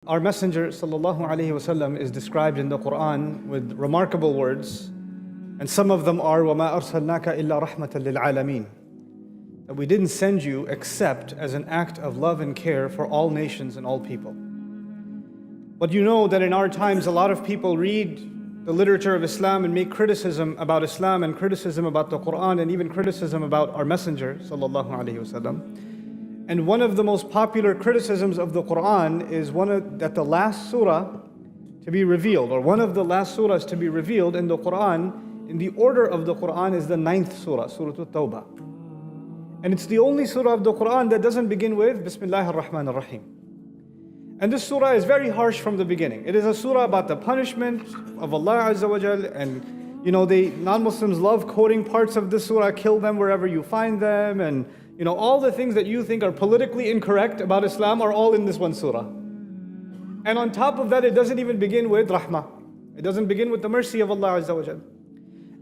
Our Messenger ﷺ is described in the Quran with remarkable words, and some of them are وَمَا أَرْسَلْنَاكَ إِلَّا رَحْمَةً لِلْعَالَمِينَ, that we didn't send you except as an act of love and care for all nations and all people. But you know that in our times a lot of people read the literature of Islam and make criticism about Islam and criticism about the Quran and even criticism about our Messenger ﷺ. And one of the most popular criticisms of the Quran is that the last surah to be revealed, or one of the last surahs to be revealed in the Quran, in the order of the Quran, is the 9th surah, Surah At-Tawbah. And it's the only surah of the Quran that doesn't begin with Bismillah ar-Rahman ar-Rahim. And this surah is very harsh from the beginning. It is a surah about the punishment of Allah Azza wa Jal, and non-Muslims love quoting parts of this surah, kill them wherever you find them, and all the things that you think are politically incorrect about Islam are all in this one surah. And on top of that, it doesn't even begin with rahmah. It doesn't begin with the mercy of Allah Azza wa Jal.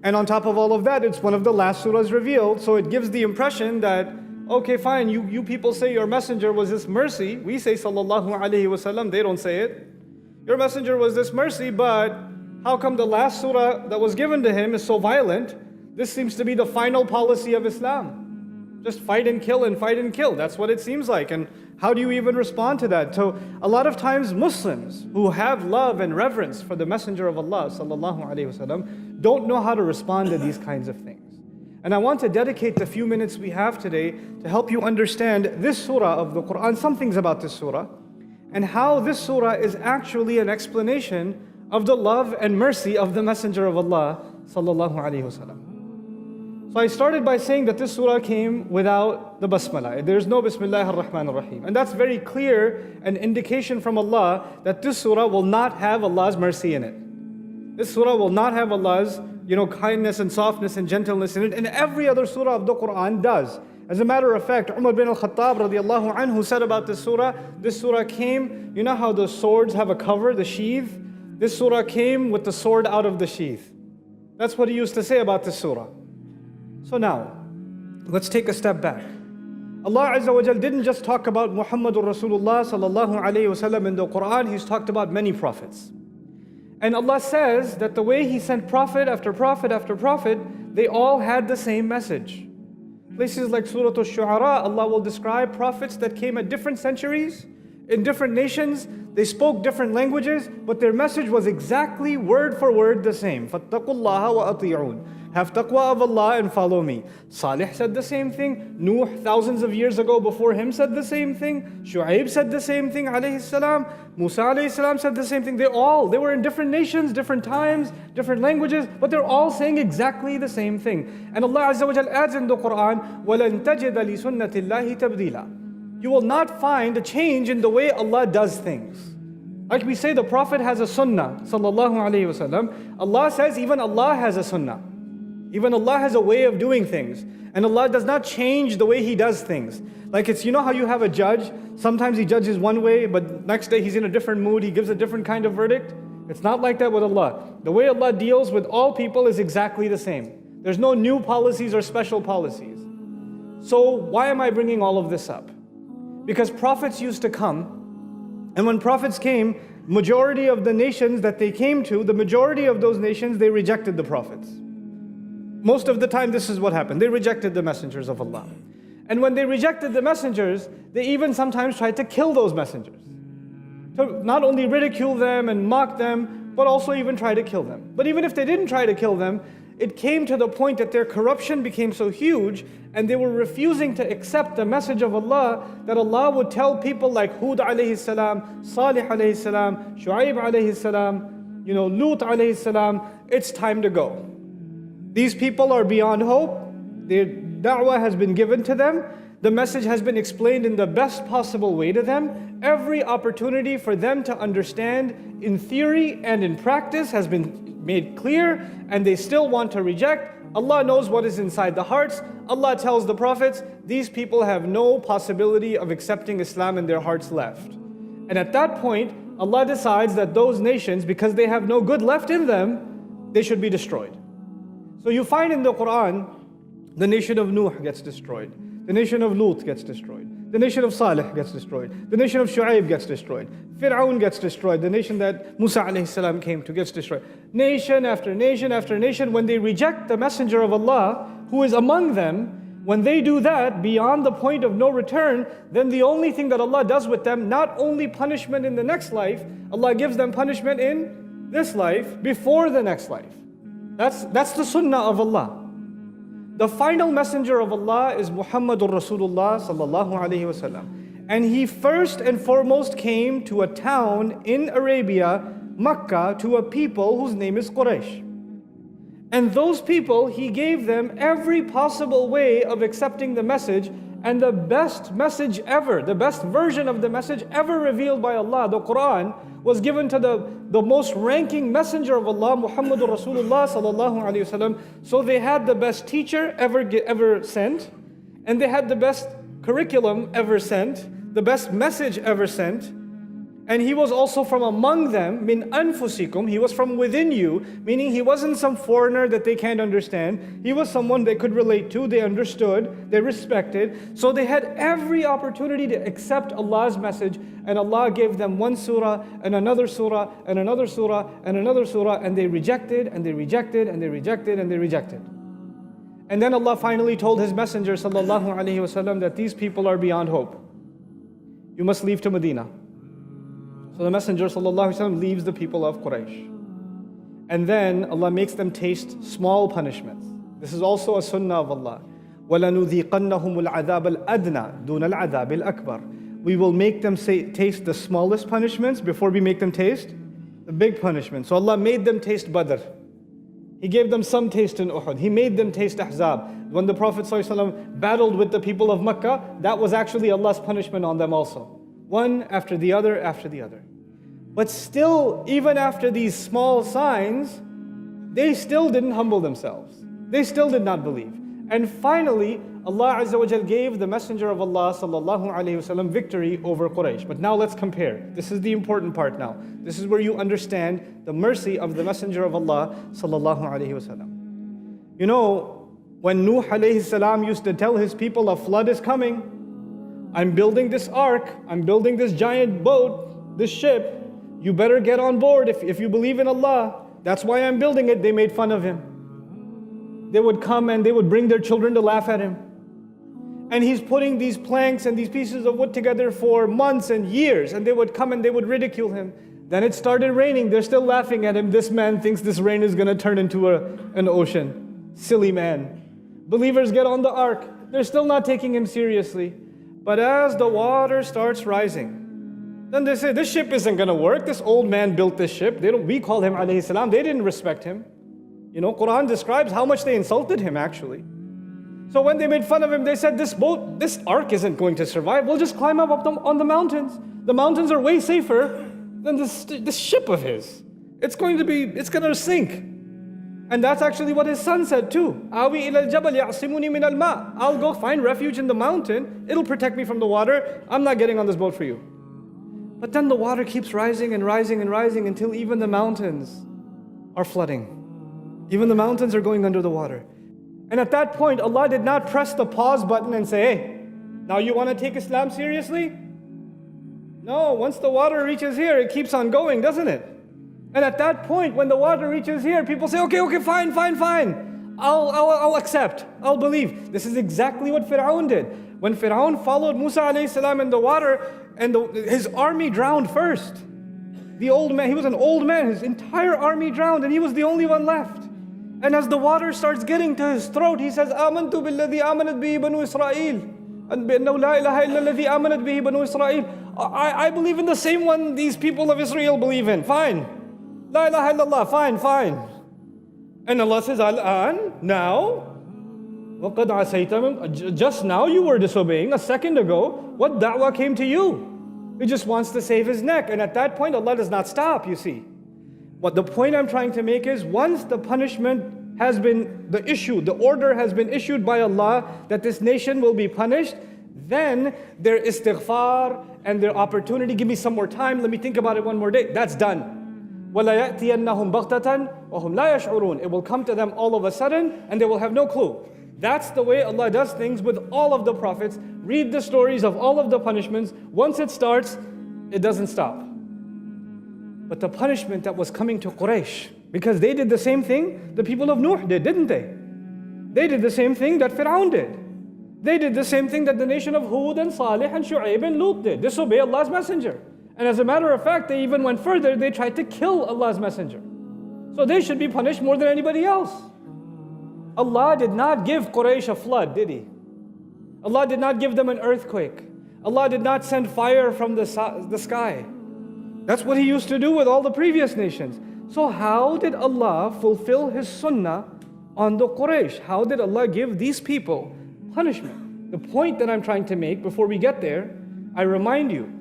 And on top of all of that, it's one of the last surahs revealed, so it gives the impression that, okay, fine, you people say your messenger was this mercy. We say sallallahu alayhi wasallam, they don't say it. Your messenger was this mercy, but how come the last surah that was given to him is so violent? This seems to be the final policy of Islam. Just fight and kill and fight and kill. That's what it seems like. And how do you even respond to that? So a lot of times Muslims who have love and reverence for the Messenger of Allah sallallahu alaihi wasallam don't know how to respond to these kinds of things. And I want to dedicate the few minutes we have today to help you understand this surah of the Quran, some things about this surah, and how this surah is actually an explanation of the love and mercy of the Messenger of Allah sallallahu alaihi wasallam. So I started by saying that this surah came without the Basmalah. There's no Bismillah ar-Rahman ar-Rahim. And that's very clear an indication from Allah that this surah will not have Allah's mercy in it. This surah will not have Allah's kindness and softness and gentleness in it. And every other surah of the Quran does. As a matter of fact, Umar bin al-Khattab radiallahu anhu said about this surah came, you know how the swords have a cover, the sheath? This surah came with the sword out of the sheath. That's what he used to say about this surah. So now, let's take a step back. Allah Azza wa Jal didn't just talk about Muhammadur Rasulullah sallallahu alayhi wasallam in the Quran, He's talked about many prophets. And Allah says that the way He sent prophet after prophet after prophet, they all had the same message. Places like Surah Al-Shu'ara, Allah will describe prophets that came at different centuries, in different nations, they spoke different languages, but their message was exactly word for word the same. فَاتَّقُوا اللَّهَ وَأَطِيعُونَ. Have taqwa of Allah and follow me. Salih said the same thing. Nuh, thousands of years ago before him, said the same thing. Shu'aib said the same thing, alayhi salam. Musa alayhi salam said the same thing. They were in different nations, different times, different languages, but they're all saying exactly the same thing. And Allah Azza wa Jal adds in the Quran, وَلَن تَجِدَ لِسُنَّةِ اللَّهِ تَبْدِيلًا. You will not find a change in the way Allah does things. Like we say, the Prophet has a sunnah, sallallahu alayhi wasallam. Allah says even Allah has a sunnah. Even Allah has a way of doing things. And Allah does not change the way He does things. Like it's, how you have a judge, sometimes he judges one way, but next day he's in a different mood, he gives a different kind of verdict. It's not like that with Allah. The way Allah deals with all people is exactly the same. There's no new policies or special policies. So why am I bringing all of this up? Because prophets used to come, and when prophets came, majority of the nations that they came to, the majority of those nations, they rejected the prophets. Most of the time, this is what happened. They rejected the messengers of Allah. And when they rejected the messengers, they even sometimes tried to kill those messengers. To not only ridicule them and mock them, but also even try to kill them. But even if they didn't try to kill them, it came to the point that their corruption became so huge and they were refusing to accept the message of Allah, that Allah would tell people like Hud alayhi salam, Salih alayhi salam, Shu'aib alayhi salam, Lut alayhi salam, it's time to go. These people are beyond hope. Their da'wah has been given to them. The message has been explained in the best possible way to them. Every opportunity for them to understand in theory and in practice has been made clear, and they still want to reject. Allah knows what is inside the hearts. Allah tells the prophets, these people have no possibility of accepting Islam in their hearts left. And at that point, Allah decides that those nations, because they have no good left in them, they should be destroyed. So you find in the Quran, the nation of Nuh gets destroyed. The nation of Lut gets destroyed. The nation of Salih gets destroyed. The nation of Shu'aib gets destroyed. Fir'aun gets destroyed. The nation that Musa alayhi salam came to gets destroyed. Nation after nation after nation, when they reject the messenger of Allah, who is among them, when they do that beyond the point of no return, then the only thing that Allah does with them, not only punishment in the next life, Allah gives them punishment in this life, before the next life. That's the sunnah of Allah. The final messenger of Allah is Muhammadur Rasulullah sallallahu alaihi wasallam. And he first and foremost came to a town in Arabia, Makkah, to a people whose name is Quraysh. And those people, he gave them every possible way of accepting the message, and the best message ever, the best version of the message ever revealed by Allah, the Quran, was given to the most ranking messenger of Allah, Muhammadur Rasulullah sallallahu alaihi wasallam. So they had the best teacher ever sent, and they had the best curriculum ever sent, the best message ever sent. And he was also from among them, min anfusikum, he was from within you, meaning he wasn't some foreigner that they can't understand. He was someone they could relate to, they understood, they respected. So they had every opportunity to accept Allah's message, and Allah gave them one surah, and another surah, and another surah, and another surah, and they rejected, and they rejected, and they rejected, and they rejected. And then Allah finally told His Messenger sallallahu alaihi wasallam that these people are beyond hope. You must leave to Medina. So the Messenger ﷺ leaves the people of Quraysh. And then Allah makes them taste small punishments. This is also a sunnah of Allah. وَلَنُذِيقَنَّهُمُ الْعَذَابَ الْأَدْنَى دُونَ الْعَذَابِ الْأَكْبَرِ. We will make them taste the smallest punishments before we make them taste the big punishments. So Allah made them taste Badr. He gave them some taste in Uhud. He made them taste Ahzab. When the Prophet ﷺ battled with the people of Makkah, that was actually Allah's punishment on them also. One after the other after the other. But still, even after these small signs, they still didn't humble themselves. They still did not believe. And finally, Allah Azza wa Jal gave the Messenger of Allah sallallahu alaihi wasallam victory over Quraysh. But now let's compare. This is the important part now. This is where you understand the mercy of the Messenger of Allah sallallahu alaihi wasallam. You know, when Nuh alayhi salam used to tell his people a flood is coming, I'm building this ark, I'm building this giant boat, this ship, you better get on board if you believe in Allah. That's why I'm building it. They made fun of him. They would come and they would bring their children to laugh at him. And he's putting these planks and these pieces of wood together for months and years, and they would come and they would ridicule him. Then it started raining, they're still laughing at him. This man thinks this rain is going to turn into an ocean. Silly man. Believers get on the ark, they're still not taking him seriously. But as the water starts rising, then they say, this ship isn't going to work. This old man built this ship. We call him alayhi salam. They didn't respect him. You know, Quran describes how much they insulted him actually. So when they made fun of him, they said, this ark isn't going to survive. We'll just climb up on the mountains. The mountains are way safer than this ship of his. It's going to sink. And that's actually what his son said too. Awi ila al-jabal ya'simuni min al-ma. I'll go find refuge in the mountain. It'll protect me from the water. I'm not getting on this boat for you. But then the water keeps rising and rising and rising until even the mountains are flooding. Even the mountains are going under the water. And at that point, Allah did not press the pause button and say, hey, now you want to take Islam seriously? No, once the water reaches here, it keeps on going, doesn't it? And at that point, when the water reaches here, people say, okay, fine. I'll accept, I'll believe. This is exactly what Fir'aun did. When Fir'aun followed Musa alayhi salam in the water, and his army drowned first. The old man, he was an old man, his entire army drowned, and he was the only one left. And as the water starts getting to his throat, he says, Amantu billadhi amanat bihi banu Israel. And bi'annahu la ilaha illa alladhi amanat bihi banu Israel. I believe in the same one these people of Israel believe in. Fine. La ilaha illallah, fine. And Allah says, Al-an, now, وَقَدْ عَسَيْتَ, just now you were disobeying. A second ago, what da'wah came to you? He just wants to save his neck. And at that point, Allah does not stop, you see. What the point I'm trying to make is, once the punishment has been the order has been issued by Allah that this nation will be punished, then their istighfar and their opportunity, give me some more time, let me think about it one more day, that's done. وَلَيَأْتِيَنَّهُمْ بَغْتَةً وَهُمْ لَا يَشْعُرُونَ. It will come to them all of a sudden and they will have no clue. That's the way Allah does things with all of the prophets. Read the stories of all of the punishments. Once it starts, it doesn't stop. But the punishment that was coming to Quraysh, because they did the same thing the people of Nuh did, didn't they? They did the same thing that Fir'aun did. They did the same thing that the nation of Hud and Salih and Shu'aib and Lut did. Disobey Allah's messenger. And as a matter of fact, they even went further. They tried to kill Allah's messenger. So they should be punished more than anybody else. Allah did not give Quraysh a flood, did He? Allah did not give them an earthquake. Allah did not send fire from the sky. That's what He used to do with all the previous nations. So how did Allah fulfill His sunnah on the Quraysh? How did Allah give these people punishment? The point that I'm trying to make before we get there, I remind you,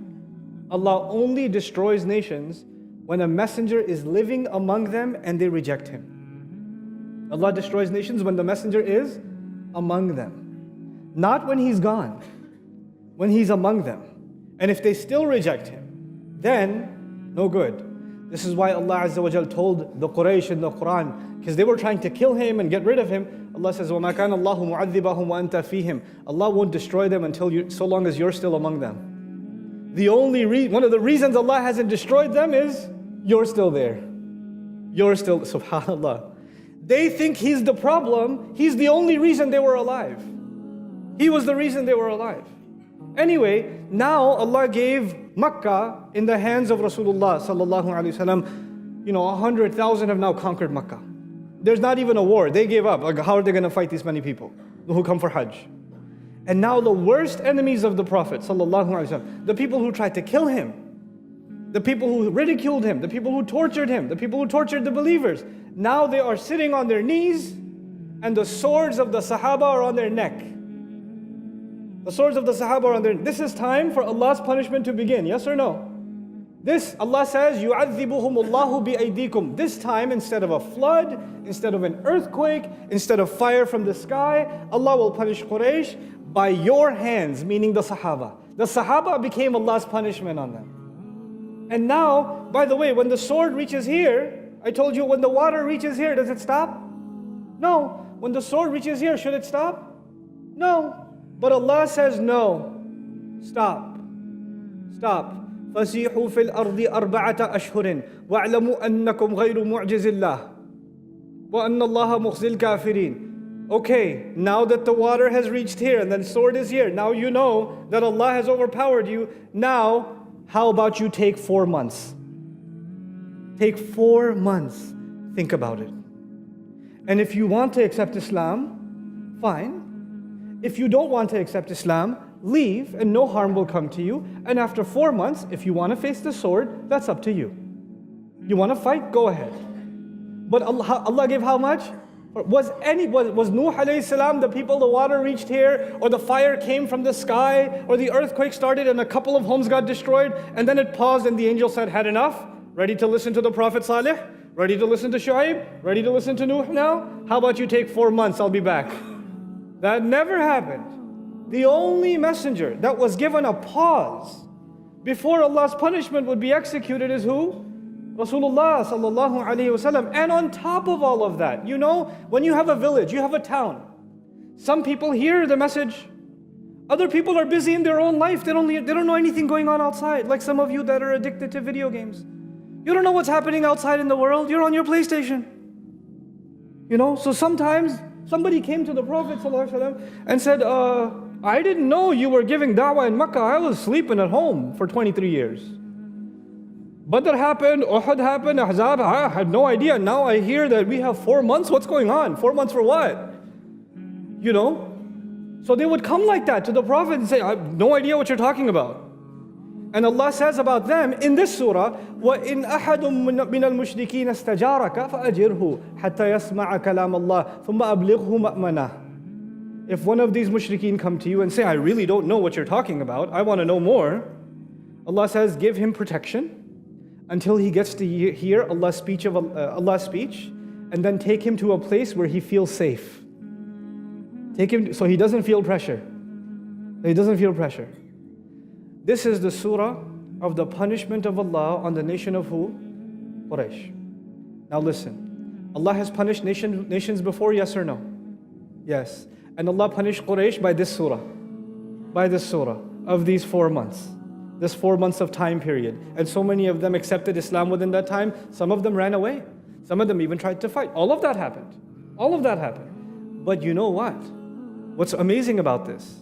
Allah only destroys nations when a messenger is living among them and they reject him. Allah destroys nations when the messenger is among them. Not when he's gone, when he's among them. And if they still reject him, then no good. This is why Allah Azza wa Jal told the Quraysh in the Quran, because they were trying to kill him and get rid of him. Allah says, وَمَا كَانَ اللَّهُ مُعَذِّبَهُمْ وَأَنْتَ فِيهِمْ. Allah won't destroy them so long as you're still among them. One of the reasons Allah hasn't destroyed them is you're still there. You're still, subhanAllah. They think He's the problem. He's the only reason they were alive. He was the reason they were alive. Anyway, now Allah gave Makkah in the hands of Rasulullah sallallahu alaihi wasallam. 100,000 have now conquered Makkah. There's not even a war. They gave up. Like, how are they going to fight these many people who come for Hajj? And now the worst enemies of the Prophet sallallahu alaihi wasallam, the people who tried to kill him, the people who ridiculed him, the people who tortured him, the people who tortured the believers, now they are sitting on their knees and the swords of the Sahaba are on their neck. The swords of the Sahaba are on their neck. This is time for Allah's punishment to begin, yes or no? This, Allah says, يُعَذِّبُهُمُ اللَّهُ بِأَيْدِيكُمْ. This time, instead of a flood, instead of an earthquake, instead of fire from the sky, Allah will punish Quraysh by your hands, meaning the Sahaba. The Sahaba became Allah's punishment on them. And now, by the way, when the sword reaches here, I told you when the water reaches here, does it stop? No. When the sword reaches here, should it stop? No. But Allah says no. Stop. Stop. فَسِيحُوا فِي الْأَرْضِ أَرْبَعَةَ أَشْهُرٍ وَاعْلَمُوا أَنَّكُمْ غَيْرُ مُعْجِزِ اللَّهِ وَأَنَّ اللَّهَ مُخْزِي الْكَافِرِينَ. Okay, now that the water has reached here and the sword is here, now you know that Allah has overpowered you. Now, how about you take 4 months? Take 4 months. Think about it. And if you want to accept Islam, fine. If you don't want to accept Islam, leave and no harm will come to you. And after 4 months, if you want to face the sword, that's up to you. You want to fight? Go ahead. But Allah gave how much? Was Nuh alayhi salam, the people, the water reached here, or the fire came from the sky, or the earthquake started and a couple of homes got destroyed, and then it paused and the angel said, had enough? Ready to listen to the Prophet Salih? Ready to listen to Shu'aib? Ready to listen to Nuh now? How about you take 4 months, I'll be back. That never happened. The only messenger that was given a pause before Allah's punishment would be executed is who? Rasulullah sallallahu alaihi wasallam. And on top of all of that, when you have a village, you have a town, some people hear the message. Other people are busy in their own life. They don't know anything going on outside. Like some of you that are addicted to video games. You don't know what's happening outside in the world. You're on your PlayStation. So sometimes somebody came to the Prophet sallallahu alaihi wasallam and said, I didn't know you were giving da'wah in Makkah. I was sleeping at home for 23 years. Badr happened, Uhud happened, Ahzab, I had no idea. Now I hear that we have 4 months. What's going on? 4 months for what? So they would come like that to the Prophet and say, I have no idea what you're talking about. And Allah says about them in this surah, وَإِنْ أَحَدٌ مِّنَ الْمُشْرِكِينَ اسْتَجَارَكَ فَأَجِرْهُ حَتَّى يَسْمَعَ كَلَامَ اللَّهِ ثُمَّ أَبْلِغْهُ مَأْمَنَهُ. If one of these mushrikeen come to you and say, I really don't know what you're talking about, I want to know more, Allah says, give him protection until he gets to hear Allah's speech, and then take him to a place where he feels safe. Take him so he doesn't feel pressure. This is the surah of the punishment of Allah on the nation of who? Quraysh. Now listen, Allah has punished nations before, yes or no? Yes. And Allah punished Quraysh by this surah. By this surah of these 4 months. This 4 months of time period. And so many of them accepted Islam within that time. Some of them ran away. Some of them even tried to fight. All of that happened. All of that happened. But you know what? What's amazing about this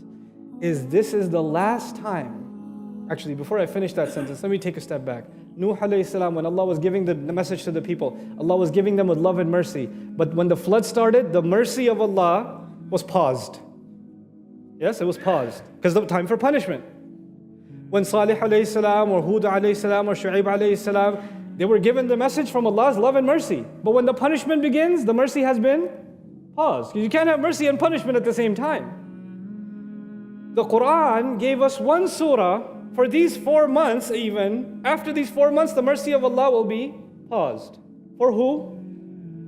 is the last time. Actually, before I finish that sentence, let me take a step back. Nuh alayhi salam, when Allah was giving the message to the people, Allah was giving them with love and mercy. But when the flood started, the mercy of Allah was paused. Yes, it was paused. Because the time for punishment. When Salih alayhi salam or Hud alayhi salam or Shu'aib alayhi salam, they were given the message from Allah's love and mercy. But when the punishment begins, the mercy has been paused. You can't have mercy and punishment at the same time. The Quran gave us one surah for these 4 months even. After these 4 months, the mercy of Allah will be paused. For who?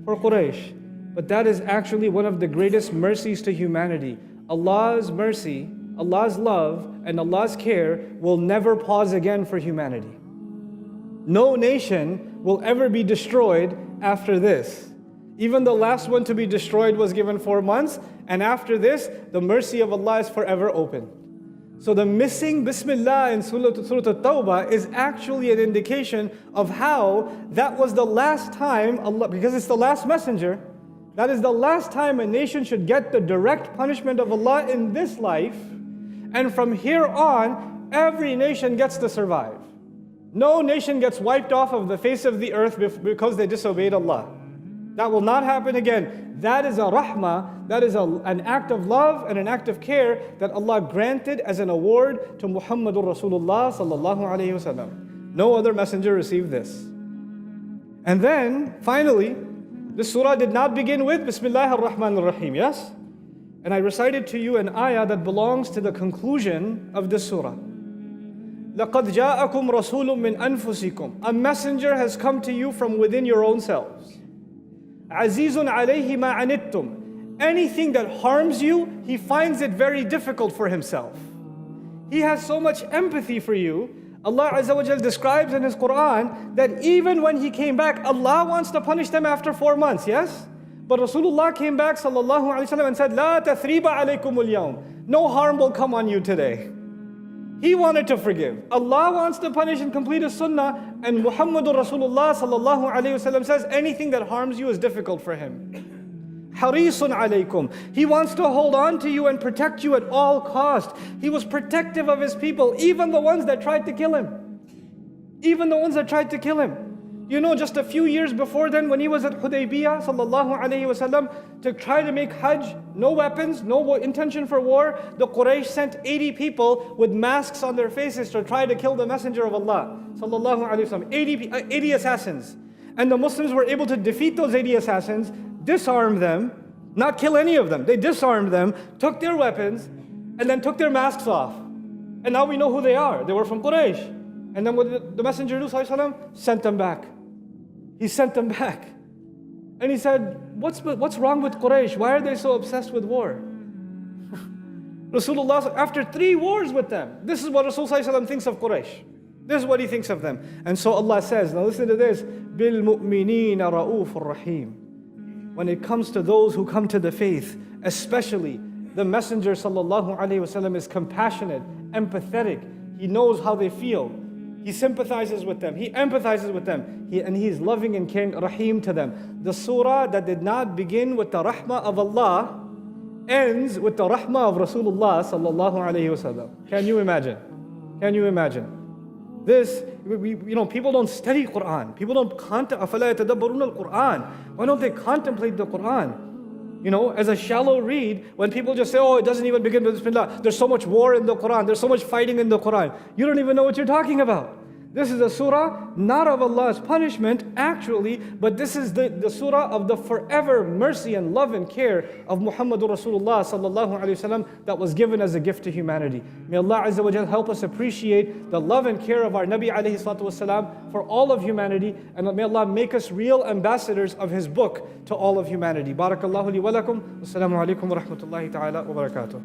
For Quraysh. But that is actually one of the greatest mercies to humanity. Allah's mercy, Allah's love, and Allah's care will never pause again for humanity. No nation will ever be destroyed after this. Even the last one to be destroyed was given 4 months, and after this, the mercy of Allah is forever open. So the missing Bismillah in Surah At-Tawbah is actually an indication of how that was the last time Allah, because it's the last messenger, that is the last time a nation should get the direct punishment of Allah in this life, and from here on, every nation gets to survive. No nation gets wiped off of the face of the earth because they disobeyed Allah. That will not happen again. That is a rahmah, that is an act of love and an act of care that Allah granted as an award to Muhammadur Rasulullah sallallahu alayhi wasallam. No other messenger received this. And then, finally, this surah did not begin with Bismillah ar-Rahman ar-Rahim, yes? And I recited to you an ayah that belongs to the conclusion of this surah. لَقَدْ جَاءَكُمْ رَسُولٌ مِّنْ أَنفُسِكُمْ. A messenger has come to you from within your own selves. عَزِيزٌ عَلَيْهِ مَا عَنِتُّمْ. Anything that harms you, he finds it very difficult for himself. He has so much empathy for you. Allah Azza wa Jal describes in His Quran that even when He came back, Allah wants to punish them after 4 months, yes? But Rasulullah came back sallallahu alayhi wa sallam and said, لَا تَثْرِيبَ عَلَيْكُمُ الْيَوْمِ. No harm will come on you today. He wanted to forgive. Allah wants to punish and complete His sunnah, and Muhammadur Rasulullah sallallahu alayhi wa sallam says anything that harms you is difficult for Him. Harisun alaykum. He wants to hold on to you and protect you at all cost. He was protective of His people, even the ones that tried to kill Him. Even the ones that tried to kill Him. You know, just a few years before then, when he was at Hudaybiyah sallallahu alayhi wasallam to try to make Hajj, no weapons, no intention for war, the Quraysh sent 80 people with masks on their faces to try to kill the Messenger of Allah sallallahu alayhi wasallam. 80 assassins. And the Muslims were able to defeat those 80 assassins, disarm them, not kill any of them. They disarmed them, took their weapons, and then took their masks off. And now we know who they are. They were from Quraysh. And then what did the Messenger do, sallallahu alayhi wasallam? Sent them back. He sent them back. And he said, what's wrong with Quraysh? Why are they so obsessed with war? Rasulullah, after 3 wars with them, this is what Rasulullah thinks of Quraysh. This is what he thinks of them. And so Allah says, now listen to this, بِالْمُؤْمِنِينَ رَؤُوفٌ رَحِيمٌ. When it comes to those who come to the faith, especially the Messenger sallallahu alaihi wasallam is compassionate, empathetic. He knows how they feel. He sympathizes with them. He empathizes with them. And He is loving and caring, Rahim to them. The surah that did not begin with the rahmah of Allah ends with the rahmah of Rasulullah sallallahu alayhi wasallam. Can you imagine? Can you imagine? This, people don't study Quran. People don't contemplate. أَفَلَا يَتَدَبَّرُونَ الْقُرْآنِ. Why don't they contemplate the Quran? As a shallow read, when people just say, oh, it doesn't even begin with Bismillah. There's so much war in the Quran. There's so much fighting in the Quran. You don't even know what you're talking about. This is a surah, not of Allah's punishment, actually, but this is the surah of the forever mercy and love and care of Muhammadur Rasulullah sallallahu alaihi wasallam that was given as a gift to humanity. May Allah Azza wa Jal help us appreciate the love and care of our Nabi alayhi salatu wasalam for all of humanity, and may Allah make us real ambassadors of His book to all of humanity. Barakallahu li wa lakum. Assalamu alaikum wa rahmatullahi ta'ala wa barakatuh.